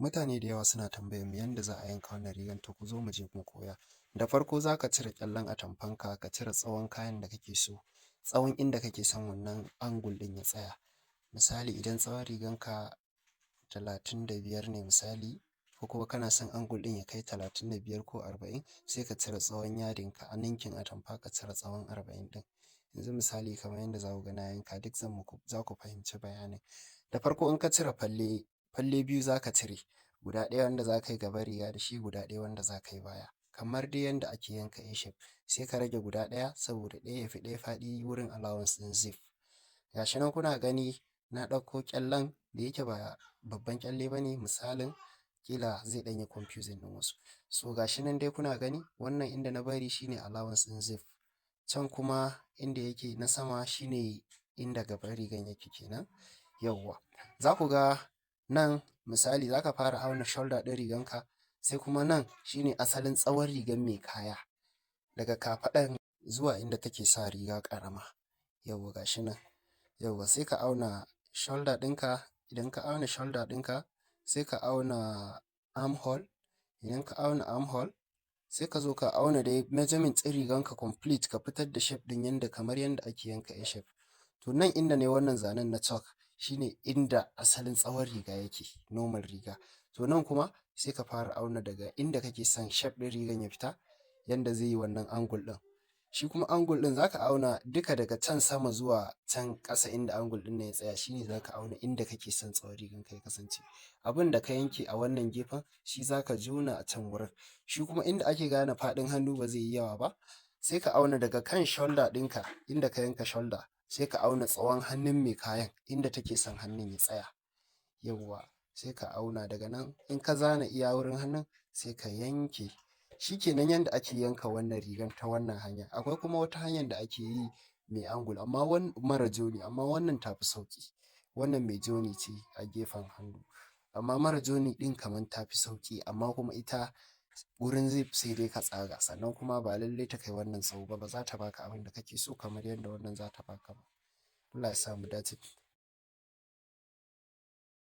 Mutane da yawa suna tambayar mu yanda za a yanka wannan rigar, to ku zo mu je mu koya. Da farko za ka cire ƙyallen atamfanka, ka cire tsawon kayan da kake so, tsawon inda kake son wannan angle ɗin ya tsaya. Misali idan tsawon riganka 35 ne misali, ko kuma kana son angle ɗin ya kai 35 ko 40, sai ka cire tsawon yadinka a ninkin atamfa ka cire tsawon 40 ɗin. Yanzu misali kamar yadda za ku ga na yanka duk za ku fahimci bayanin. Da farko in ka cire falle biyu za ka cire, guda ɗaya wanda za ka yi gaban riga da shi, guda ɗaya wanda za ka yi baya. Kamar dai yanda ake yanka A shape, sai ka rage guda ɗaya saboda ɗaya ya fi ɗaya faɗi wurin allowance ɗin zip. Ga shi nan kuna gani na ɗauko ƙyallen da yake ba babban ƙyalle ba ne, misalin ƙila zai ɗan yi confusing ɗin wasu. So ga shi nan dai kuna gani wannan inda na bari shine allowance ɗin zip. Can kuma inda yake na sama shine inda gaban rigan yake kenan. Yawwa. Za ku ga nan misali za ka fara auna shoulder ɗin riganka, sai kuma nan shine asalin tsawon rigan mai kaya, daga kafaɗan zuwa inda take sa riga ƙarama. Yawwa ga shi nan. Yawwa sai ka auna shoulder ɗinka, idan ka auna shoulder ɗinka sai ka auna armhole, idan ka auna armhole sai ka zo ka auna dai measurement ɗin riganka complete, ka fitar da shape ɗin yanda kamar yanda ake yanka A shape. To nan inda ne wannan zanen na chalk shine inda asalin tsawon riga yake, normal riga. To nan kuma sai ka fara auna daga inda kake son shape ɗin rigan ya fita, yanda zai yi wannan angle ɗin. Shi kuma angle ɗin za ka auna duka daga can sama zuwa can ƙasa inda angle ɗin nan ya tsaya, shine za ka auna inda kake son tsawon riganka ya kasance. Abin da ka yanke a wannan gefen shi za ka jona a can wurin. Shi kuma inda ake gane faɗin hannu ba zai yi yawa ba, sai ka auna daga kan shoulder ɗinka inda ka yanka shoulder, sai ka auna tsawon hannun mai kayan inda take son hannun ya tsaya. Yawwa sai ka auna daga nan, in ka zana iya wurin hannun sai ka yanke. Shi kenan yanda ake yanka wannan rigar ta wannan hanya. Akwai kuma wata hanyar da ake yi mai angle amma mara joni, amma wannan ta fi sauƙi. Wannan mai joni ce a gefen hannu, amma mara joni ɗin kamar ta fi sauƙi, amma kuma ita wurin zip sai dai ka tsaga, sannan kuma ba lallai ta kai wannan tsawo ba, ba za ta baka abin da kake so kamar yadda wannan za ta baka ba. Allah ya sa mu dace.